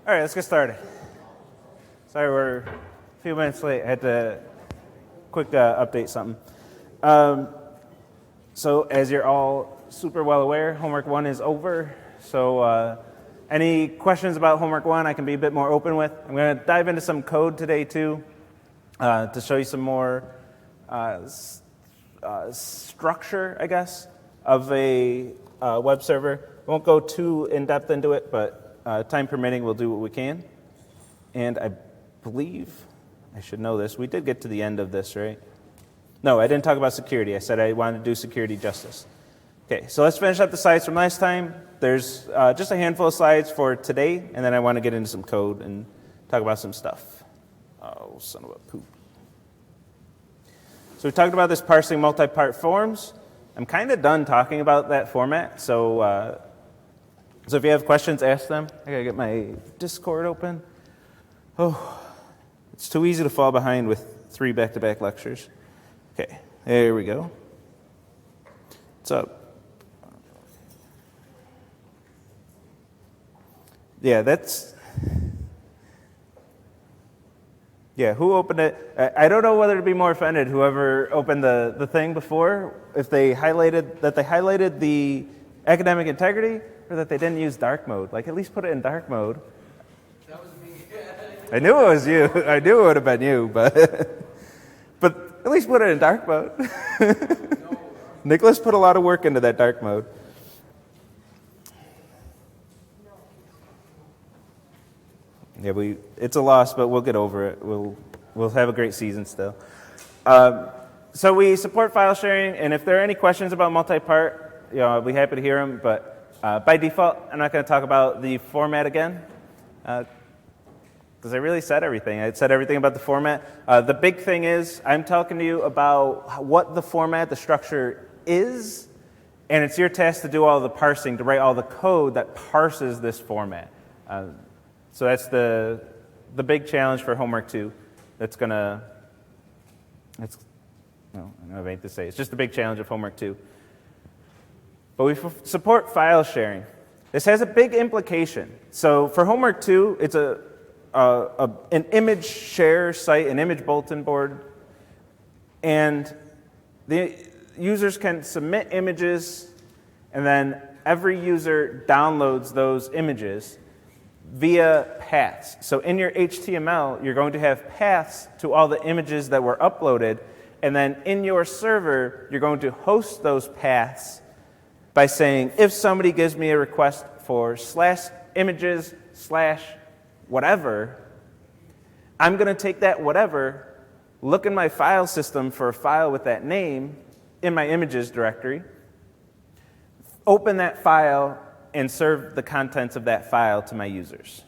All right, let's get started. Sorry, we're a few minutes late. I had to quick update something. So as you're all super well aware, homework 1 is over. So any questions about homework 1 I can be a bit more open with. I'm going to dive into some code today too to show you some more structure, I guess, of a web server. I won't go too in-depth into it, but time permitting, we'll do what we can. And I believe, I should know this, we did get to the end of this, right? No, I didn't talk about security. I said I wanted to do security justice. Okay, so let's finish up the slides from last time. There's just a handful of slides for today, and then I want to get into some code and talk about some stuff. Oh, son of a poop. So we talked about this parsing multi-part forms. I'm kind of done talking about that format, so if you have questions, ask them. I gotta get my Discord open. Oh, it's too easy to fall behind with 3 back-to-back lectures. Okay, there we go. What's up? Yeah, who opened it? I don't know whether to be more offended, whoever opened the thing before, if they highlighted the academic integrity, or that they didn't use dark mode. Like, at least put it in dark mode. That was me. I knew it was you. I knew it would have been you, but at least put it in dark mode. No. Nicholas put a lot of work into that dark mode. Yeah, it's a loss, but we'll get over it. We'll have a great season still. So we support file sharing, and if there are any questions about multi-part, I'll be happy to hear them. But by default, I'm not going to talk about the format again, because I really said everything. I said everything about the format. The big thing is I'm talking to you about what the format, the structure is, and it's your task to do all the parsing, to write all the code that parses this format. So that's the big challenge for homework 2. I hate to say, it's just the big challenge of homework 2. But we support file sharing. This has a big implication. So for homework 2, it's an image share site, an image bulletin board, and the users can submit images, and then every user downloads those images via paths. So in your HTML, you're going to have paths to all the images that were uploaded, and then in your server, you're going to host those paths by saying, if somebody gives me a request for /images/whatever, I'm going to take that whatever, look in my file system for a file with that name in my images directory, open that file, and serve the contents of that file to my users.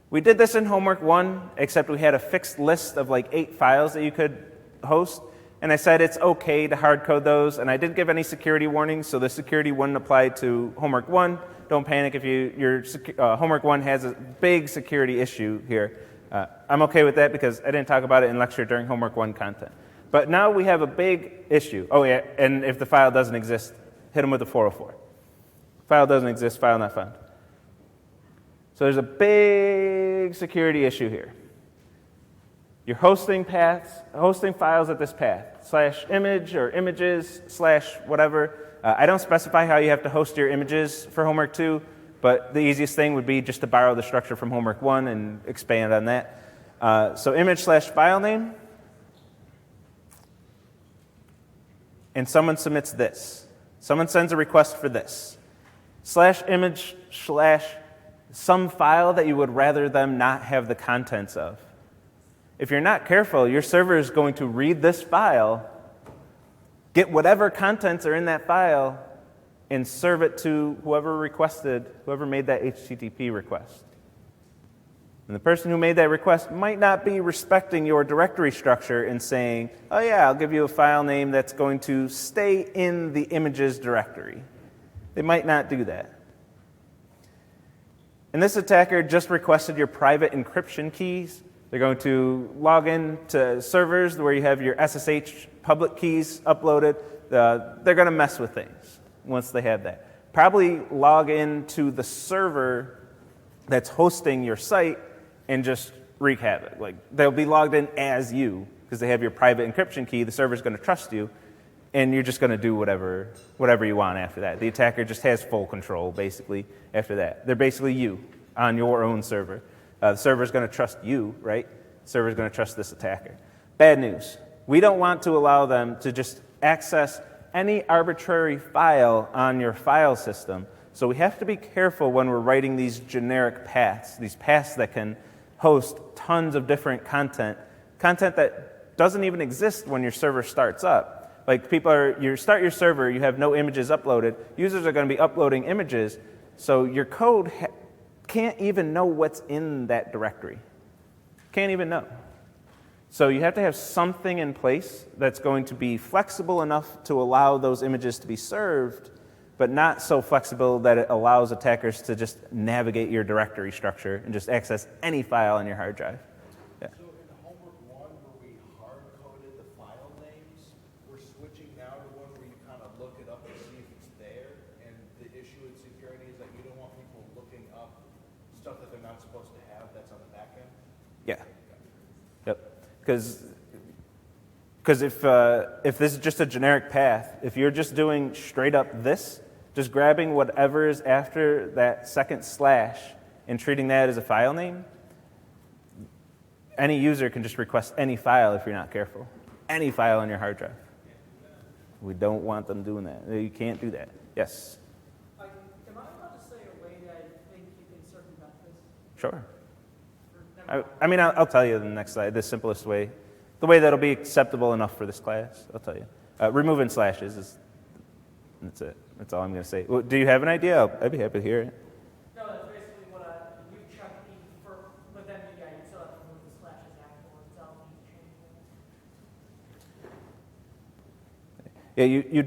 We did this in homework 1, except we had a fixed list of like 8 files that you could host. And I said it's okay to hard code those, and I didn't give any security warnings, so the security wouldn't apply to homework 1. Don't panic if your homework 1 has a big security issue here. I'm okay with that because I didn't talk about it in lecture during homework 1 content. But now we have a big issue. Oh yeah, and if the file doesn't exist, hit them with a 404. File doesn't exist, file not found. So there's a big security issue here. You're hosting files at this path, /image or images/whatever. I don't specify how you have to host your images for homework 2, but the easiest thing would be just to borrow the structure from homework 1 and expand on that. So image/file name, and someone submits this. Someone sends a request for this. /image/some file that you would rather them not have the contents of. If you're not careful, your server is going to read this file, get whatever contents are in that file, and serve it to whoever made that HTTP request. And the person who made that request might not be respecting your directory structure and saying, oh yeah, I'll give you a file name that's going to stay in the images directory. They might not do that. And this attacker just requested your private encryption keys. They're going to log in to servers where you have your SSH public keys uploaded. They're going to mess with things once they have that. Probably log into the server that's hosting your site and just wreak havoc. Like, they'll be logged in as you because they have your private encryption key. The server's going to trust you, and you're just going to do whatever you want after that. The attacker just has full control, basically, after that. They're basically you on your own server. The server's going to trust you, right? The server's going to trust this attacker. Bad news. We don't want to allow them to just access any arbitrary file on your file system. So we have to be careful when we're writing these generic paths, these paths that can host tons of different content that doesn't even exist when your server starts up. Like, you start your server, you have no images uploaded, users are going to be uploading images, so your code can't even know what's in that directory. Can't even know. So you have to have something in place that's going to be flexible enough to allow those images to be served, but not so flexible that it allows attackers to just navigate your directory structure and just access any file on your hard drive. Yeah. So in the homework one, where we hard-coded the file names, we're switching now to one where you kind of look it up to see if it's there, and the issue with security is that you don't want people looking up stuff that they're not supposed to have that's on the back end? Yeah. Yep. Because if this is just a generic path, if you're just doing straight up this, just grabbing whatever is after that second slash and treating that as a file name, any user can just request any file if you're not careful. Any file on your hard drive. We don't want them doing that. You can't do that. Yes? Am I allowed to say a way that I think you can circumvent this? Sure. I mean, I'll tell you the next slide, the simplest way. The way that'll be acceptable enough for this class, I'll tell you. Removing slashes that's it. That's all I'm going to say. Well, do you have an idea? I'd be happy to hear it. No, that's basically what you checked me for, but then you still have to remove the slashes afterwards. I'll need to change that. Yeah, you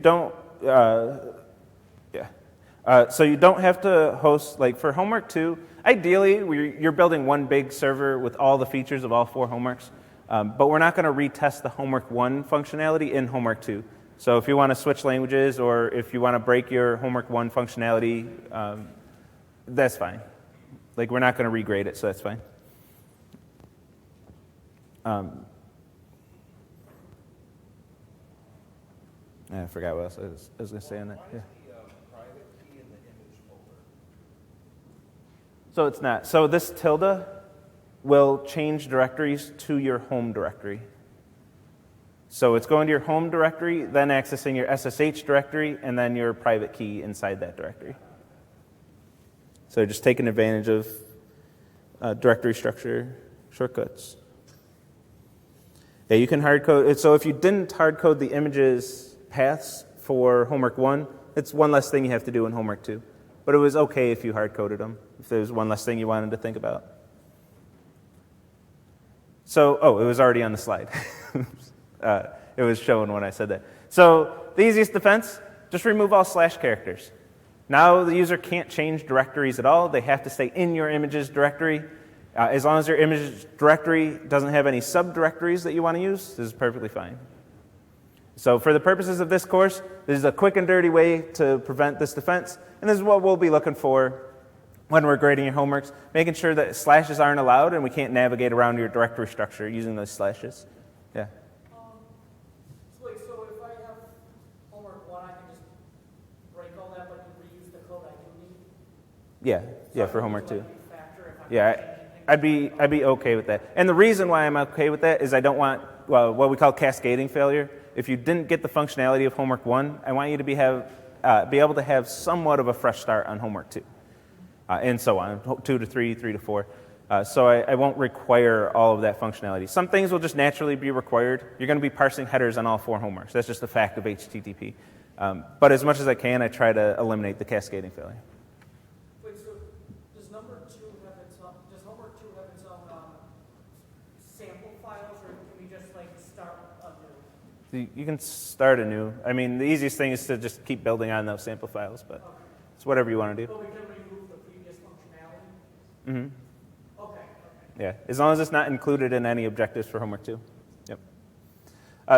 don't, so you don't have to host, like for homework 2, ideally you're building one big server with all the features of all 4 homeworks, but we're not going to retest the homework 1 functionality in homework 2. So if you want to switch languages or if you want to break your homework 1 functionality, that's fine. Like, we're not going to regrade it, so that's fine. I forgot what else I was going to say on that. Yeah. Private key in the image folder. So it's not. So this tilde will change directories to your home directory. So it's going to your home directory, then accessing your SSH directory, and then your private key inside that directory. So just taking advantage of directory structure shortcuts. Yeah, you can hardcode. So if you didn't hardcode the images paths for homework 1, it's one less thing you have to do in homework 2. But it was okay if you hardcoded them, if there was one less thing you wanted to think about. So, it was already on the slide. It was shown when I said that. So the easiest defense, just remove all slash characters. Now the user can't change directories at all. They have to stay in your images directory. As long as your images directory doesn't have any subdirectories that you want to use, this is perfectly fine. So for the purposes of this course, this is a quick and dirty way to prevent this defense. And this is what we'll be looking for when we're grading your homeworks, making sure that slashes aren't allowed and we can't navigate around your directory structure using those slashes. Yeah. So if I have homework 1, I can just break all that, but reuse the code I do need? Yeah, for homework 2. Yeah, I'd be okay with that. And the reason why I'm okay with that is I don't want what we call cascading failure. If you didn't get the functionality of homework 1, I want you to be able to have somewhat of a fresh start on homework 2. And so on, 2 to 3, 3 to 4. So I won't require all of that functionality. Some things will just naturally be required. You're going to be parsing headers on all 4 homeworks. That's just a fact of HTTP. But as much as I can, I try to eliminate the cascading failure. Wait, so does homework 2 have its own sample files, or can we just start anew? You can start anew. I mean, the easiest thing is to just keep building on those sample files, but it's whatever you want to do. But we can remove the previous functionality? Mm-hmm. Okay. Yeah, as long as it's not included in any objectives for homework 2. Yep.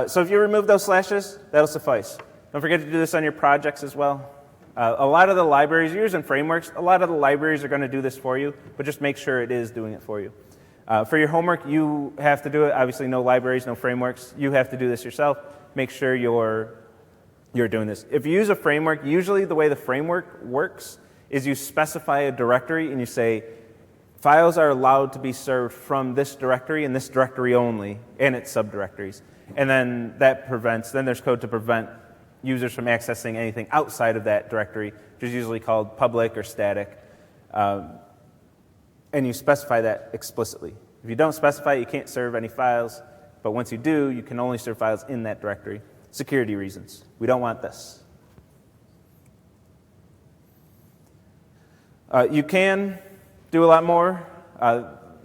So if you remove those slashes, that'll suffice. Don't forget to do this on your projects as well. A lot of the libraries, you're using frameworks, a lot of the libraries are going to do this for you, but just make sure it is doing it for you. For your homework, you have to do it. Obviously, no libraries, no frameworks. You have to do this yourself. Make sure you're doing this. If you use a framework, usually the way the framework works is you specify a directory and you say, files are allowed to be served from this directory and this directory only, and its subdirectories. And then then there's code to prevent users from accessing anything outside of that directory, which is usually called public or static. And you specify that explicitly. If you don't specify it, you can't serve any files. But once you do, you can only serve files in that directory. Security reasons. We don't want this. You can do a lot more.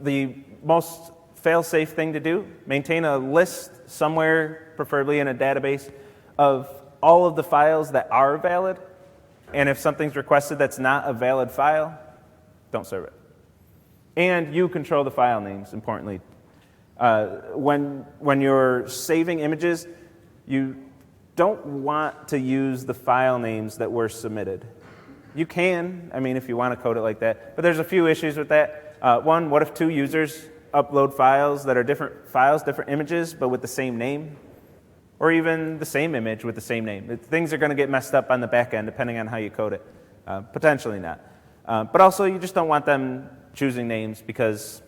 The most fail-safe thing to do, maintain a list somewhere, preferably in a database, of all of the files that are valid. And if something's requested that's not a valid file, don't serve it. And you control the file names, importantly. When you're saving images, you don't want to use the file names that were submitted. You can, if you want to code it like that, but there's a few issues with that. One, what if two users upload files that are different files, different images, but with the same name? Or even the same image with the same name. Things are going to get messed up on the back end depending on how you code it. Potentially not. But also, you just don't want them choosing names, because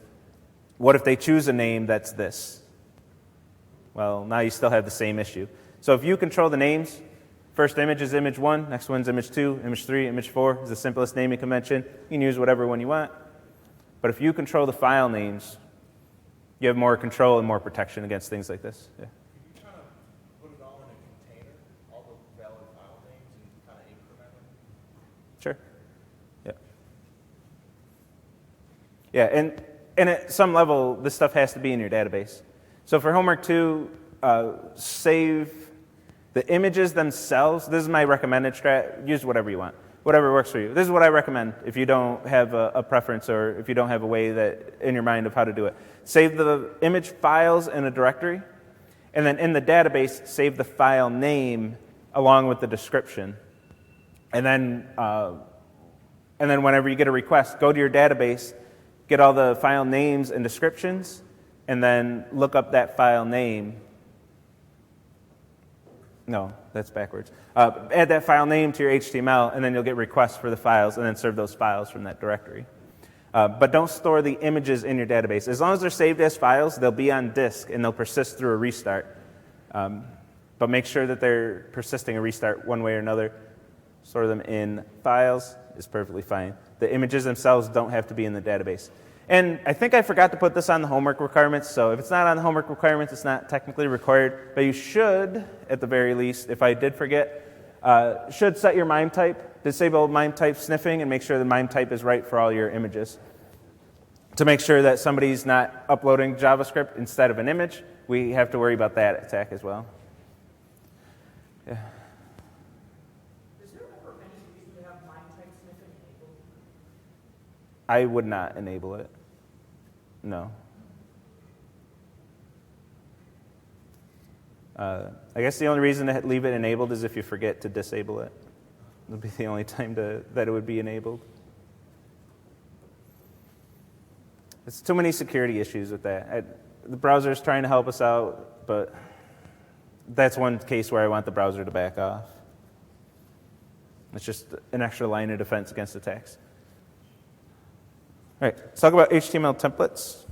what if they choose a name that's this? Well, now you still have the same issue. So if you control the names, first image is image 1, next one's image 2, image 3, image 4 is the simplest naming convention. You can use whatever one you want. But if you control the file names, you have more control and more protection against things like this. Yeah. Sure. Yeah. Yeah, and at some level, this stuff has to be in your database. So for homework 2, save the images themselves. This is my recommended strat. Use whatever you want, whatever works for you. This is what I recommend if you don't have a preference, or if you don't have a way that in your mind of how to do it. Save the image files in a directory, and then in the database, save the file name along with the description. And then whenever you get a request, go to your database, get all the file names and descriptions, and then look up that file name. No, that's backwards. Add that file name to your HTML, and then you'll get requests for the files, and then serve those files from that directory. But don't store the images in your database. As long as they're saved as files, they'll be on disk, and they'll persist through a restart. But make sure that they're persisting a restart one way or another. Store them in files is perfectly fine. The images themselves don't have to be in the database. And I think I forgot to put this on the homework requirements, so if it's not on the homework requirements, it's not technically required, but you should, at the very least, if I did forget, should set your MIME type, disable MIME type sniffing, and make sure the MIME type is right for all your images. To make sure that somebody's not uploading JavaScript instead of an image, we have to worry about that attack as well. Yeah. I would not enable it. No. I guess the only reason to leave it enabled is if you forget to disable it. It'll be the only time that it would be enabled. There's too many security issues with that. The browser's trying to help us out, but that's one case where I want the browser to back off. It's just an extra line of defense against attacks. All right, let's talk about HTML templates.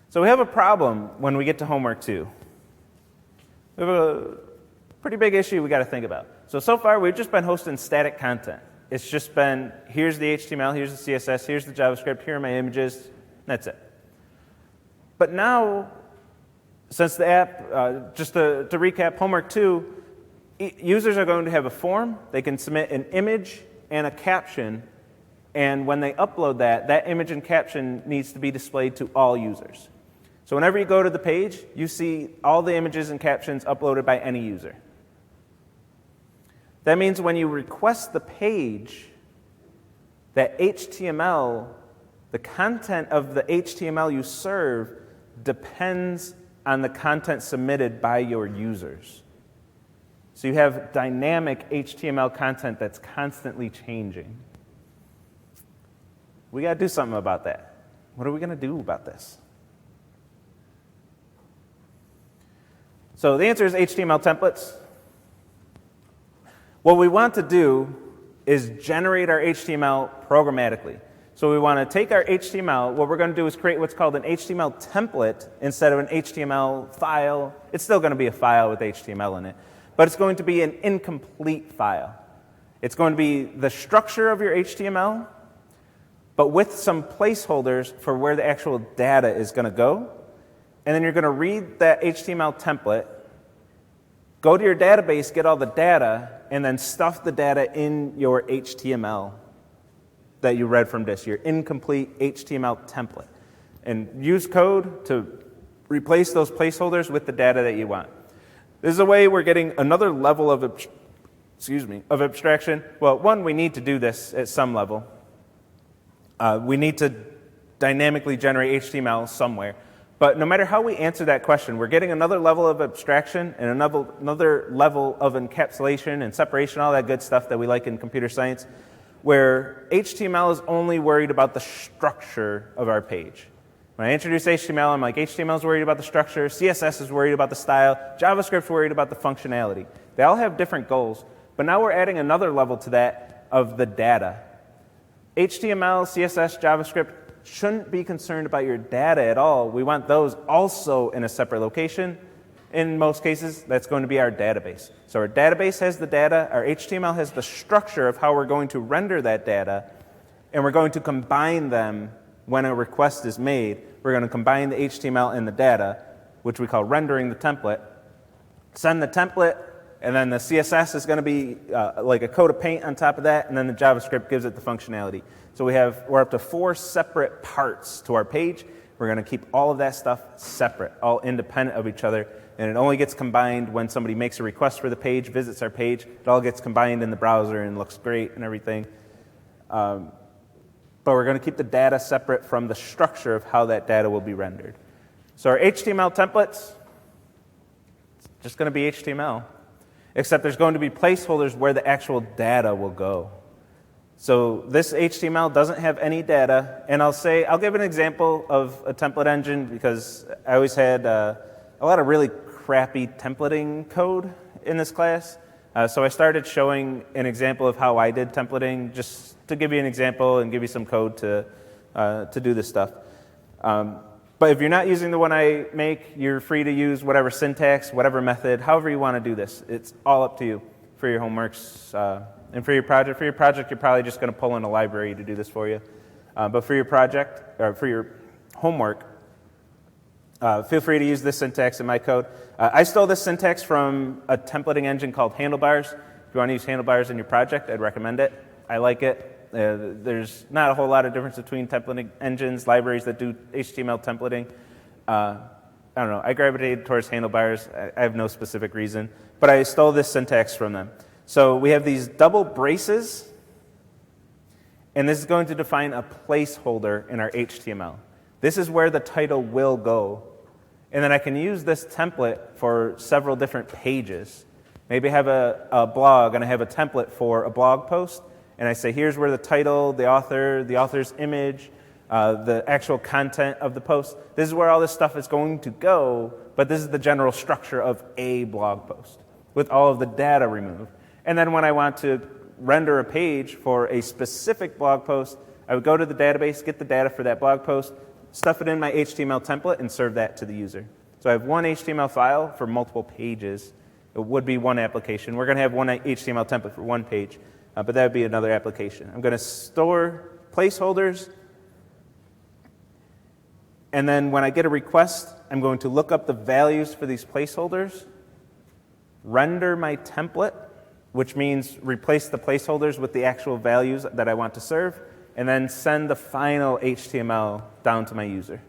So we have a problem when we get to homework 2. We have a pretty big issue we got to think about. So far, we've just been hosting static content. It's just been, here's the HTML, here's the CSS, here's the JavaScript, here are my images, that's it. But now, since the app, just to recap, homework 2, users are going to have a form. They can submit an image and a caption, and when they upload that image and caption needs to be displayed to all users. So whenever you go to the page, you see all the images and captions uploaded by any user. That means when you request the page, that HTML, the content of the HTML you serve depends on the content submitted by your users. So you have dynamic HTML content that's constantly changing. We got to do something about that. What are we going to do about this? So the answer is HTML templates. What we want to do is generate our HTML programmatically. So we want to take our HTML, what we're going to do is create what's called an HTML template instead of an HTML file. It's still going to be a file with HTML in it, but it's going to be an incomplete file. It's going to be the structure of your HTML, but with some placeholders for where the actual data is going to go. And then you're going to read that HTML template, go to your database, get all the data, and then stuff the data in your HTML that you read from this, your incomplete HTML template. And use code to replace those placeholders with the data that you want. This is a way we're getting another level of abstraction. Well, one, we need to do this at some level. We need to dynamically generate HTML somewhere. But no matter how we answer that question, we're getting another level of abstraction and another level of encapsulation and separation, all that good stuff that we like in computer science, where HTML is only worried about the structure of our page. When I introduce HTML, I'm like, HTML is worried about the structure, CSS is worried about the style, JavaScript's worried about the functionality. They all have different goals, but now we're adding another level to that of the data. HTML, CSS, JavaScript shouldn't be concerned about your data at all. We want those also in a separate location. In most cases, that's going to be our database. So our database has the data, our HTML has the structure of how we're going to render that data, and we're going to combine them when a request is made. We're going to combine the HTML and the data, which we call rendering the template, send the template, and then the CSS is going to be like a coat of paint on top of that, and then the JavaScript gives it the functionality. So we're up to 4 separate parts to our page. We're going to keep all of that stuff separate, all independent of each other, and it only gets combined when somebody makes a request for the page, visits our page. It all gets combined in the browser and looks great and everything. But we're going to keep the data separate from the structure of how that data will be rendered. So our HTML templates, it's just going to be HTML, except there's going to be placeholders where the actual data will go. So this HTML doesn't have any data, and I'll give an example of a template engine because I always had a lot of really crappy templating code in this class. So I started showing an example of how I did templating, just to give you an example and give you some code to do this stuff. But if you're not using the one I make, you're free to use whatever syntax, whatever method, however you want to do this. It's all up to you for your homeworks. And for your project, you're probably just going to pull in a library to do this for you. But for your project, or for your homework, feel free to use this syntax in my code. I stole this syntax from a templating engine called Handlebars. If you want to use Handlebars in your project, I'd recommend it. I like it. There's not a whole lot of difference between templating engines, libraries that do HTML templating. I don't know. I gravitated towards Handlebars. I have no specific reason. But I stole this syntax from them. So we have these double braces, and this is going to define a placeholder in our HTML. This is where the title will go. And then I can use this template for several different pages. Maybe I have a blog, and I have a template for a blog post, and I say, here's where the title, the author's image, the actual content of the post. This is where all this stuff is going to go, but this is the general structure of a blog post with all of the data removed. And then when I want to render a page for a specific blog post, I would go to the database, get the data for that blog post, stuff it in my HTML template, and serve that to the user. So I have one HTML file for multiple pages. It would be one application. We're going to have one HTML template for one page, but that would be another application. I'm going to store placeholders, and then when I get a request, I'm going to look up the values for these placeholders, render my template, which means replace the placeholders with the actual values that I want to serve, and then send the final HTML down to my user.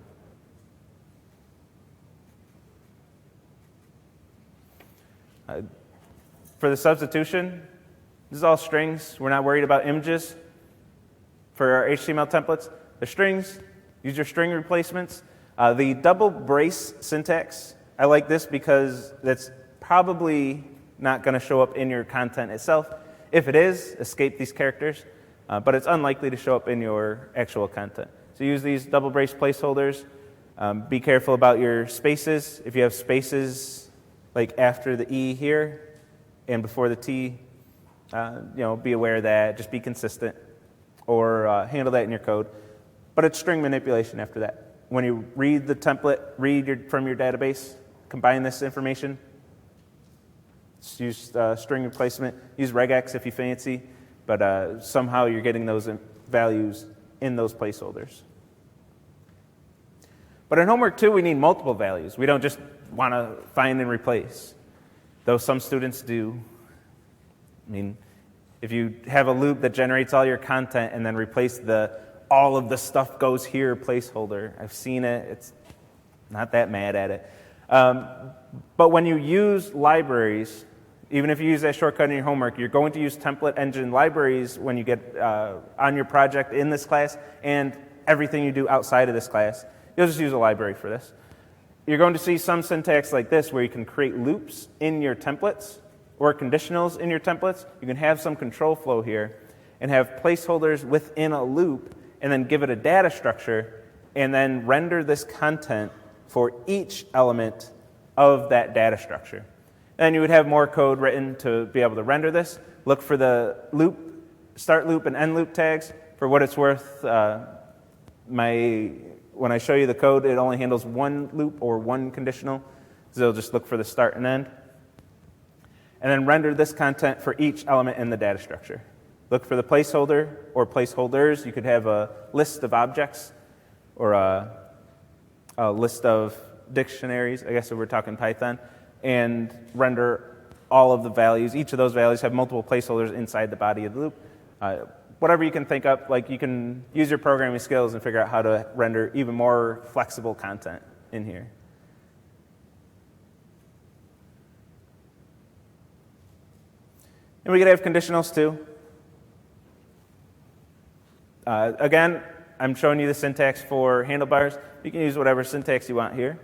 For the substitution, this is all strings. We're not worried about images for our HTML templates. The strings, use your string replacements. The double brace syntax, I like this because that's probably not going to show up in your content itself. If it is, escape these characters, but it's unlikely to show up in your actual content. So use these double brace placeholders. Be careful about your spaces. If you have spaces like after the E here and before the T, be aware of that. Just be consistent or handle that in your code. But it's string manipulation after that. When you read the template, from your database, combine this information, use string replacement, use regex if you fancy, but somehow you're getting those values in those placeholders. But in homework 2, we need multiple values. We don't just want to find and replace, though some students do. I mean, if you have a loop that generates all your content and then replace all of the stuff goes here placeholder, I've seen it. It's not that mad at it. But when you use libraries, even if you use that shortcut in your homework, you're going to use template engine libraries when you get on your project in this class and everything you do outside of this class. You'll just use a library for this. You're going to see some syntax like this where you can create loops in your templates or conditionals in your templates. You can have some control flow here and have placeholders within a loop and then give it a data structure and then render this content for each element of that data structure. And you would have more code written to be able to render this. Look for the loop, start loop and end loop tags. For what it's worth, when I show you the code, it only handles one loop or one conditional. So it'll just look for the start and end. And then render this content for each element in the data structure. Look for the placeholder or placeholders. You could have a list of objects or a list of dictionaries, I guess if we're talking Python, and render all of the values. Each of those values have multiple placeholders inside the body of the loop. Whatever you can think up, like you can use your programming skills and figure out how to render even more flexible content in here. And we could have conditionals too. Again, I'm showing you the syntax for handlebars. You can use whatever syntax you want here.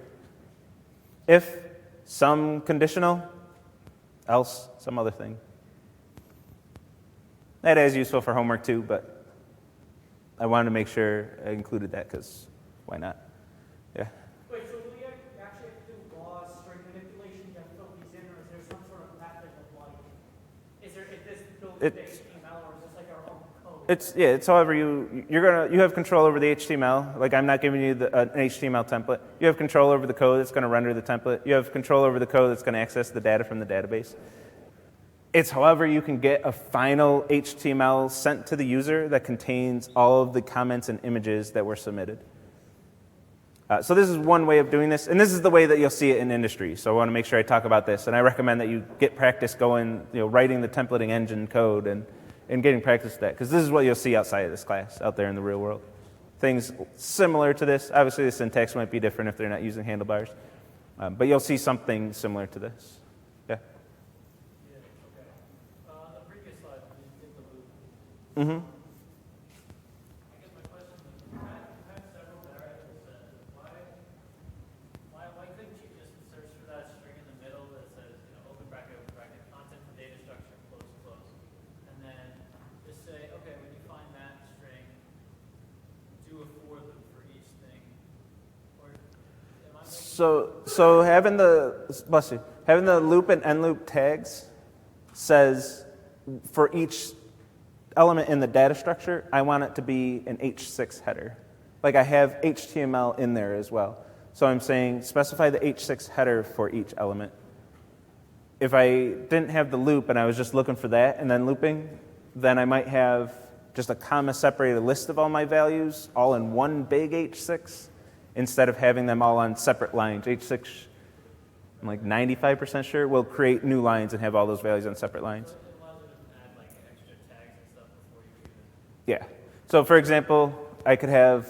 If some conditional, else some other thing. That is useful for homework too, but I wanted to make sure I included that because why not? Yeah. Wait, so will you actually have to do laws, string manipulation, you have to fill these in, or is there some sort of method of like, is this built with HTML or is this like our own code? It's however you have control over the HTML. Like I'm not giving you an HTML template. You have control over the code that's going to render the template. You have control over the code that's going to access the data from the database. It's however you can get a final HTML sent to the user that contains all of the comments and images that were submitted. So this is one way of doing this, and this is the way that you'll see it in industry. So I want to make sure I talk about this, and I recommend that you get practice going, writing the templating engine code and getting practice with that, because this is what you'll see outside of this class, out there in the real world. Things similar to this. Obviously, the syntax might be different if they're not using handlebars, but you'll see something similar to this. Yeah. The previous slide, you did the loop. Mm-hmm. I guess my question is, you had several variables, why couldn't you just search for that string in the middle that says, open bracket, content from data structure, close, and then just say, okay, when you find that string, do a for loop for each thing, or am I making So having the loop and end loop tags says for each element in the data structure, I want it to be an H6 header. Like I have HTML in there as well. So I'm saying specify the H6 header for each element. If I didn't have the loop and I was just looking for that and then looping, then I might have just a comma-separated list of all my values all in one big H6 instead of having them all on separate lines. H6, I'm like 95% sure, will create new lines and have all those values on separate lines. it allows you to add like extra tags and stuff before you even. Yeah. So for example, I could have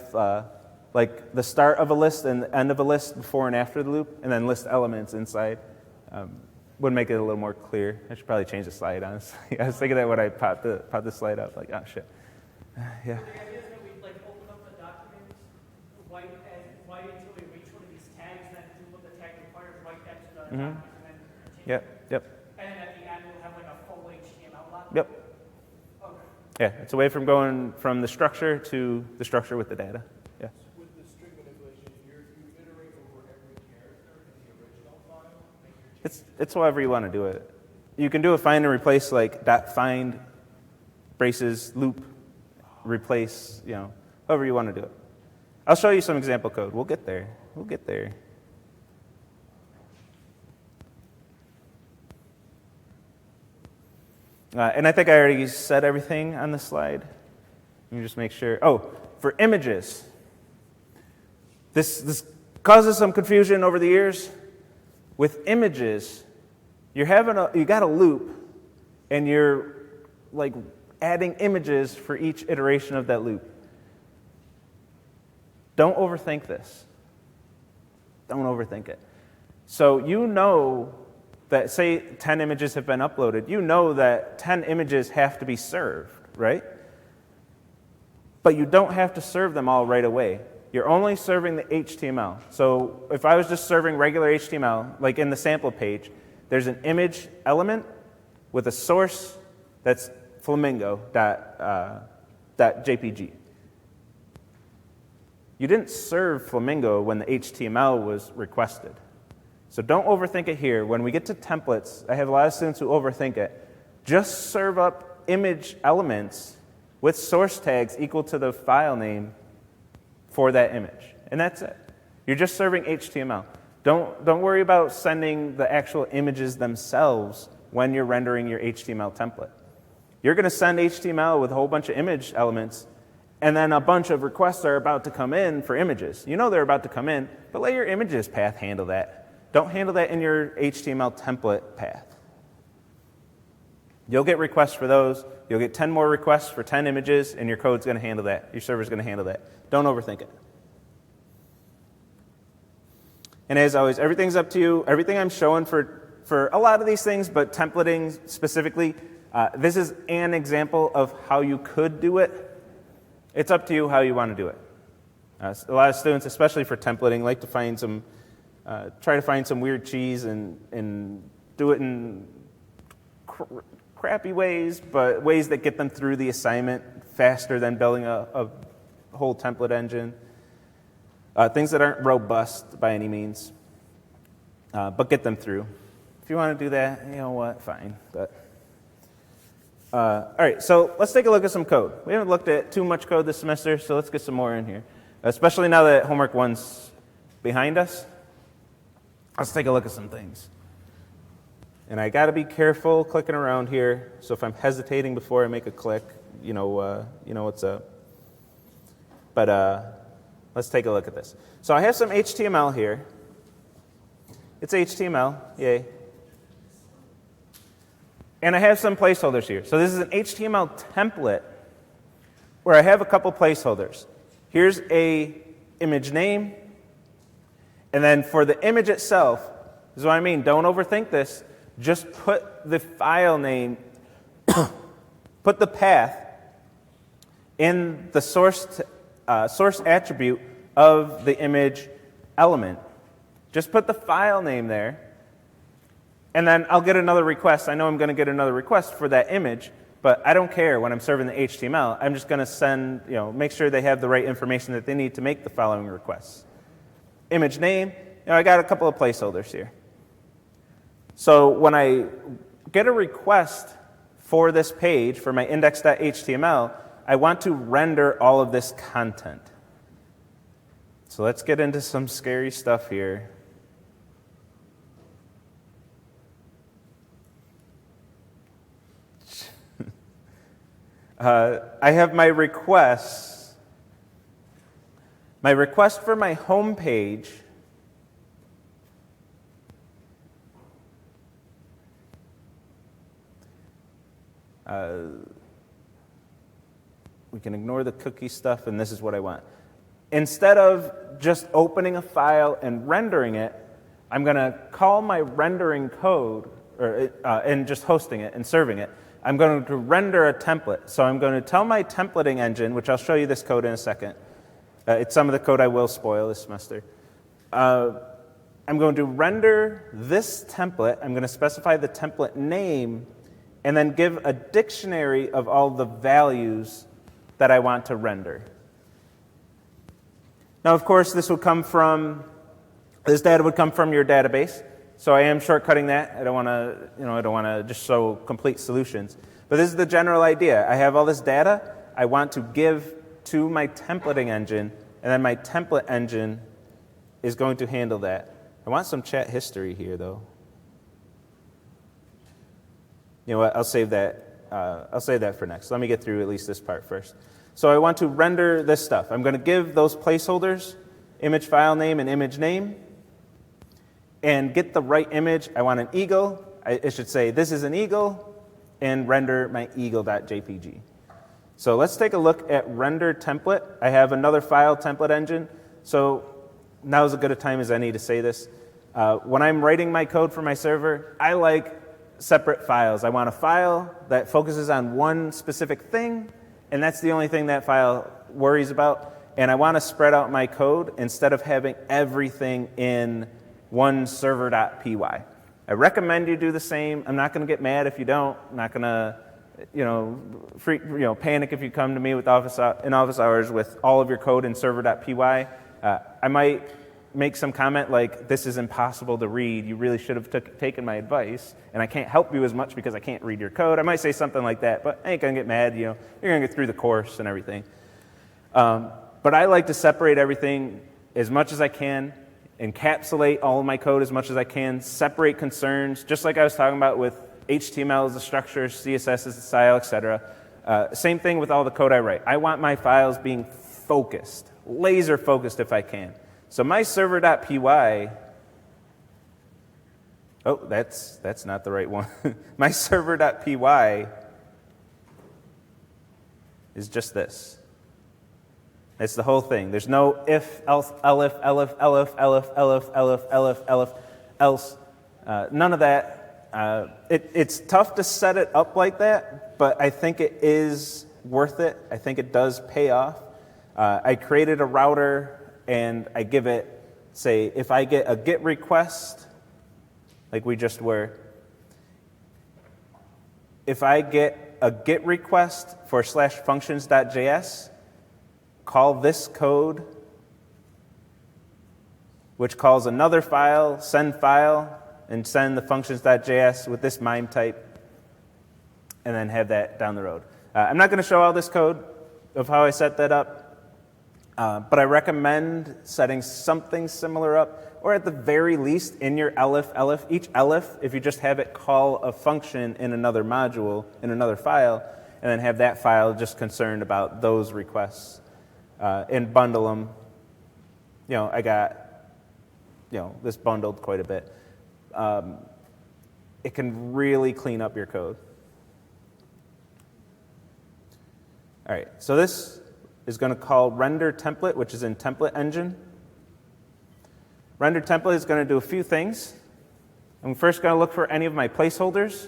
like the start of a list and the end of a list before and after the loop, and then list elements inside. Would make it a little more clear. I should probably change the slide, honestly. I was thinking that when I popped the slide up, like, oh shit. Yeah. The idea is that we like open up the document, write until we reach one of these tags, then do what the tag requires, write that to the document, and then continue. Yep. And then at the Yep. Yeah, it's away from going from the structure to the structure with the data. Yeah. With the string manipulation, you iterate over every character in the original file, make your changes. It's however you want to do it. You can do a find and replace like dot find, braces, loop, replace, however you want to do it. I'll show you some example code. We'll get there. We'll get there. And I think I already said everything on this slide. Let me just make sure. Oh, for images. This causes some confusion over the years. With images, you got a loop, and you're like adding images for each iteration of that loop. Don't overthink this. Don't overthink it. So you know that, say 10 images have been uploaded, you know that 10 images have to be served, right? But you don't have to serve them all right away. You're only serving the HTML. So if I was just serving regular HTML, like in the sample page, there's an image element with a source that's flamingo.jpg. You didn't serve Flamingo when the HTML was requested. So don't overthink it here. When we get to templates, I have a lot of students who overthink it. Just serve up image elements with source tags equal to the file name for that image. And that's it. You're just serving HTML. Don't worry about sending the actual images themselves when you're rendering your HTML template. You're going to send HTML with a whole bunch of image elements, and then a bunch of requests are about to come in for images. You know they're about to come in, but let your images path handle that. Don't handle that in your HTML template path. You'll get requests for those. You'll get 10 more requests for 10 images, and your code's going to handle that. Your server's going to handle that. Don't overthink it. And as always, everything's up to you. Everything I'm showing for a lot of these things, but templating specifically, this is an example of how you could do it. It's up to you how you want to do it. A lot of students, especially for templating, like to find some, try to find some weird cheese and do it in crappy ways, but ways that get them through the assignment faster than building a whole template engine. Things that aren't robust by any means, but get them through. If you want to do that, you know what, fine. But all right, so let's take a look at some code. We haven't looked at too much code this semester, so let's get some more in here. Especially now that homework 1's behind us. Let's take a look at some things. And I got to be careful clicking around here, so if I'm hesitating before I make a click, you know what's up. But let's take a look at this. So I have some HTML here. It's HTML, yay. And I have some placeholders here. So this is an HTML template where I have a couple placeholders. Here's a image name. And then for the image itself, this is what I mean, don't overthink this. Just put the file name, put the path in the source attribute of the image element. Just put the file name there, and then I'll get another request. I know I'm going to get another request for that image, but I don't care when I'm serving the HTML. I'm just going to send, make sure they have the right information that they need to make the following requests. Image name, I got a couple of placeholders here. So when I get a request for this page, for my index.html, I want to render all of this content. So let's get into some scary stuff here. I have my requests. My request for my home page we can ignore the cookie stuff, and this is what I want. Instead of just opening a file and rendering it, I'm going to call my rendering code and just hosting it and serving it. I'm going to render a template. So I'm going to tell my templating engine, which I'll show you this code in a second. It's some of the code I will spoil this semester. I'm going to render this template. I'm going to specify the template name and then give a dictionary of all the values that I want to render. Now, of course, this data would come from your database, so I am shortcutting that. I don't want to just show complete solutions. But this is the general idea. I have all this data I want to give to my templating engine, and then my template engine is going to handle that. I want some chat history here, though. You know what? I'll save that for next. Let me get through at least this part first. So I want to render this stuff. I'm going to give those placeholders image file name and image name, and get the right image. I want an eagle. It should say this is an eagle, and render my eagle.jpg. So let's take a look at render template. I have another file template engine. So now is as good a time as any to say this. When I'm writing my code for my server, I like separate files. I want a file that focuses on one specific thing, and that's the only thing that file worries about. And I want to spread out my code instead of having everything in one server.py. I recommend you do the same. I'm not going to get mad if you don't. I'm not going to panic if you come to me with office hours with all of your code in server.py. I might make some comment like, this is impossible to read. You really should have taken my advice, and I can't help you as much because I can't read your code. I might say something like that, but I ain't going to get mad. You're going to get through the course and everything. But I like to separate everything as much as I can, encapsulate all of my code as much as I can, separate concerns, just like I was talking about with HTML as a structure, CSS as a style, etc. Same thing with all the code I write. I want my files being focused, laser focused if I can. So my server.py, that's not the right one. My server.py is just this. It's the whole thing. There's no if, else, elif, else. None of that. It's tough to set it up like that, but I think it is worth it. I think it does pay off. I created a router, and I give it, say, if I get a GET request, like we just were, if I get a GET request for /functions.js, call this code, which calls another file, and send the functions.js with this MIME type, and then have that down the road. I'm not going to show all this code of how I set that up, but I recommend setting something similar up, or at the very least in your elif, each elif, if you just have it call a function in another module, in another file, and then have that file just concerned about those requests, and bundle them. I got, this bundled quite a bit. It can really clean up your code. All right, so this is going to call render template, which is in template engine. Render template is going to do a few things. I'm first going to look for any of my placeholders,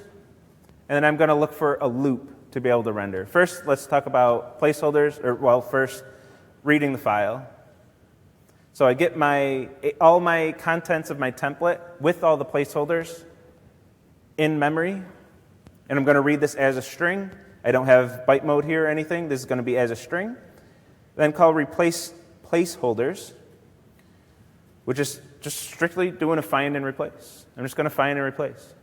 and then I'm going to look for a loop to be able to render. First, let's talk about placeholders, first, reading the file. So I get all my contents of my template with all the placeholders in memory, and I'm going to read this as a string. I don't have byte mode here or anything. This is going to be as a string. Then call replace placeholders, which is just strictly doing a find and replace. I'm just going to find and replace.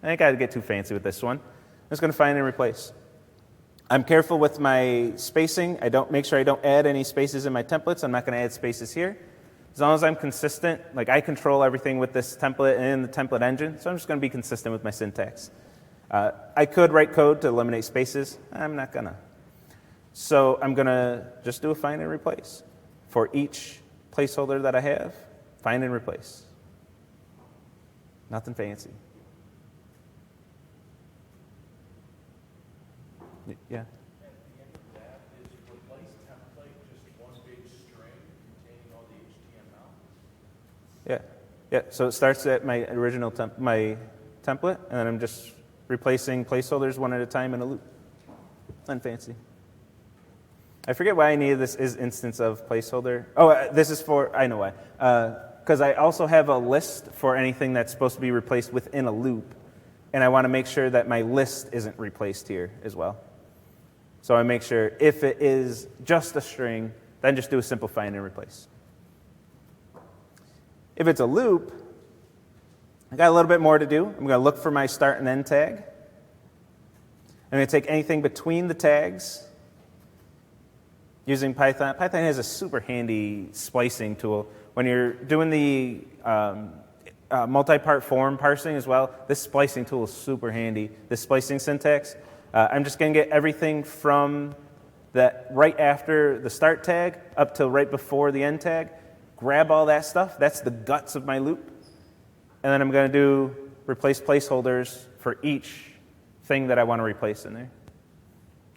I think I'd get too fancy with this one. I'm just going to find and replace. I'm careful with my spacing. I don't make sure I don't add any spaces in my templates. I'm not going to add spaces here. As long as I'm consistent, like I control everything with this template and in the template engine, so I'm just going to be consistent with my syntax. I could write code to eliminate spaces. I'm not going to. So I'm going to just do a find and replace. For each placeholder that I have, find and replace. Nothing fancy. Yeah? At the end of that is replace template, just one big string containing all the HTML? Yeah. So it starts at my original my template, and then I'm just replacing placeholders one at a time in a loop. Nothing fancy. I forget why I needed this instance of placeholder. This is for, I know why. Because I also have a list for anything that's supposed to be replaced within a loop. and I want to make sure that my list isn't replaced here as well. So I make sure if it is just a string, then just do a simple find and replace. If it's a loop, I got a little bit more to do. I'm going to look for my start and end tag. I'm going to take anything between the tags using Python. Python has a super handy splicing tool. When you're doing the multi-part form parsing as well, this splicing tool is super handy. This splicing syntax. I'm just going to get everything from that right after the start tag up till right before the end tag. Grab all that stuff. That's the guts of my loop. And then I'm going to do replace placeholders for each thing that I want to replace in there.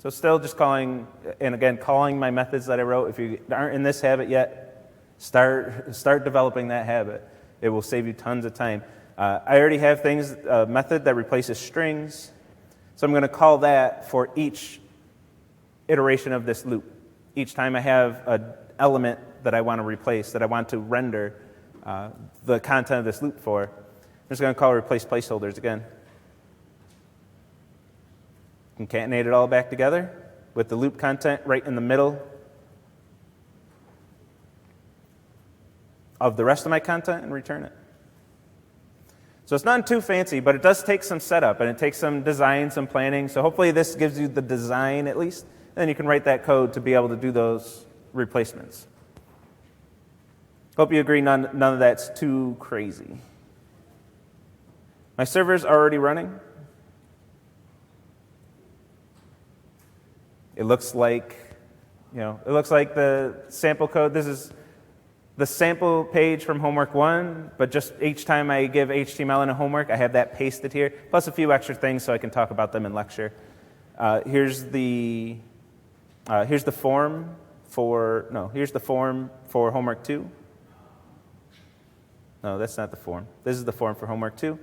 So still just calling, and again, calling my methods that I wrote. If you aren't in this habit yet, start developing that habit. It will save you tons of time. I already have a method that replaces strings. So I'm going to call that for each iteration of this loop. Each time I have an element that I want to replace, that I want to render the content of this loop for, I'm just going to call replace placeholders again. Concatenate it all back together with the loop content right in the middle of the rest of my content and return it. So it's not too fancy, but it does take some setup and it takes some design, some planning. So hopefully this gives you the design at least. Then you can write that code to be able to do those replacements. Hope you agree none of that's too crazy. My server's already running. It looks like, the sample code. This is the sample page from homework 1, but just each time I give HTML in a homework, I have that pasted here, plus a few extra things so I can talk about them in lecture. Here's the form for homework 2. No, that's not the form. This is the form for homework 2.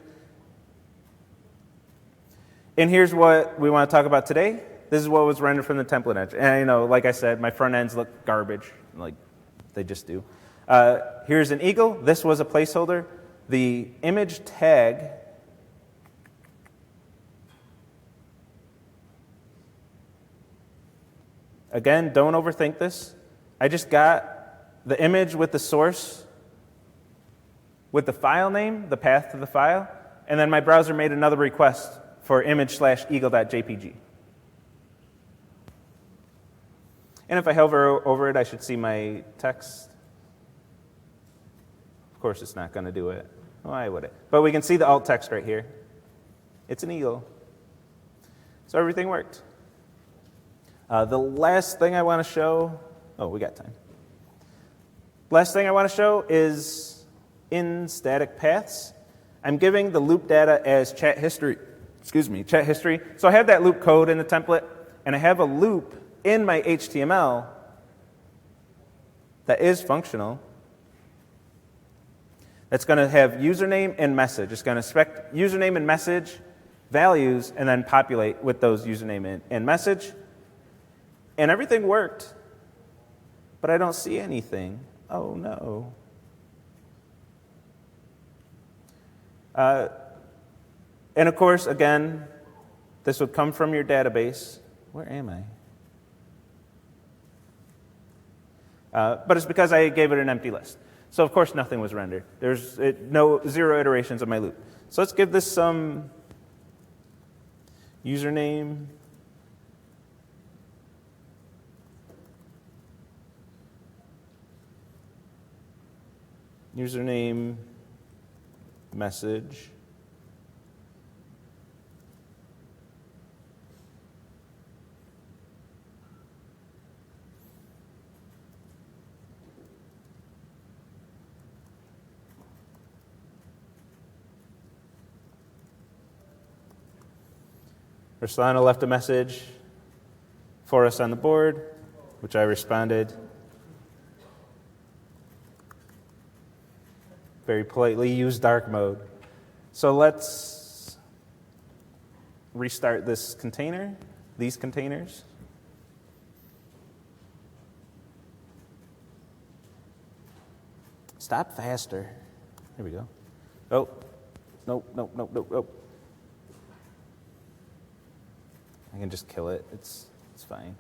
And here's what we want to talk about today. This is what was rendered from the template edge. And like I said, my front ends look garbage, like they just do. Here's an eagle. This was a placeholder. The image tag again, don't overthink this. I just got the image with the source, with the file name, the path to the file, and then my browser made another request for image/eagle.jpg. And if I hover over it, I should see my text. Of course, it's not going to do it. Why would it? But we can see the alt text right here. It's an eagle. So everything worked. The last thing I want to show, we got time. Last thing I want to show is in static paths. I'm giving the loop data as chat history. So I have that loop code in the template, and I have a loop in my HTML that is functional. That's going to have username and message. It's going to expect username and message values and then populate with those username and message. And everything worked, but I don't see anything. Oh, no. And of course, again, this would come from your database. Where am I? But it's because I gave it an empty list. So of course nothing was rendered. There's zero iterations of my loop. So let's give this some username. Username, message. Ruslana left a message for us on the board, which I responded very politely, use dark mode. So let's restart this container, these containers. Stop faster. There we go. Oh, nope. You can just kill it. It's fine.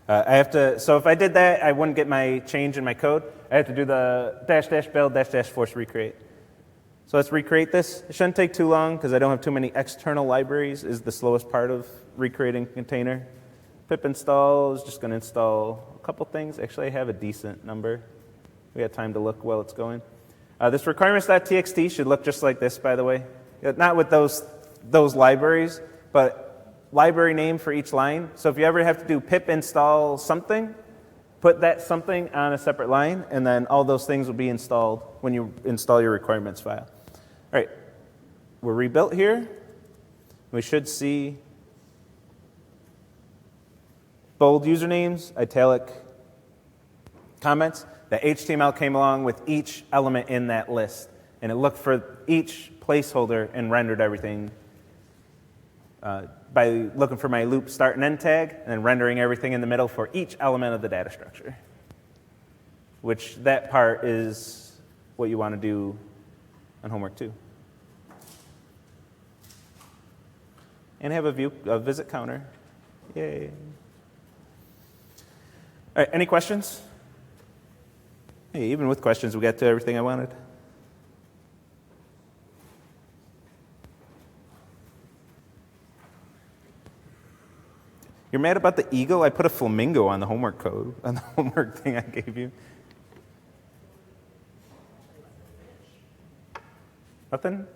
I have to, so if I did that, I wouldn't get my change in my code. I have to do the --build --force recreate. So let's recreate this. It shouldn't take too long because I don't have too many external libraries is the slowest part of recreating a container. Pip install is just going to install a couple things. Actually, I have a decent number. We have time to look while it's going. This requirements.txt should look just like this, by the way. Not with those libraries, but library name for each line. So if you ever have to do pip install something, put that something on a separate line, and then all those things will be installed when you install your requirements file. All right, we're rebuilt here. We should see bold usernames, italic comments. The HTML came along with each element in that list, and it looked for each placeholder and rendered everything by looking for my loop start and end tag, and then rendering everything in the middle for each element of the data structure, which that part is what you want to do on homework 2. And have a visit counter. Yay. All right, any questions? Hey, even with questions, we got to everything I wanted. You're mad about the eagle? I put a flamingo on the homework code, on the homework thing I gave you. Nothing?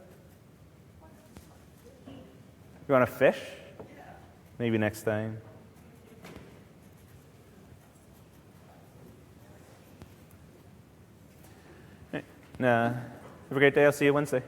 You want to fish? Maybe next time. Have a great day. I'll see you Wednesday.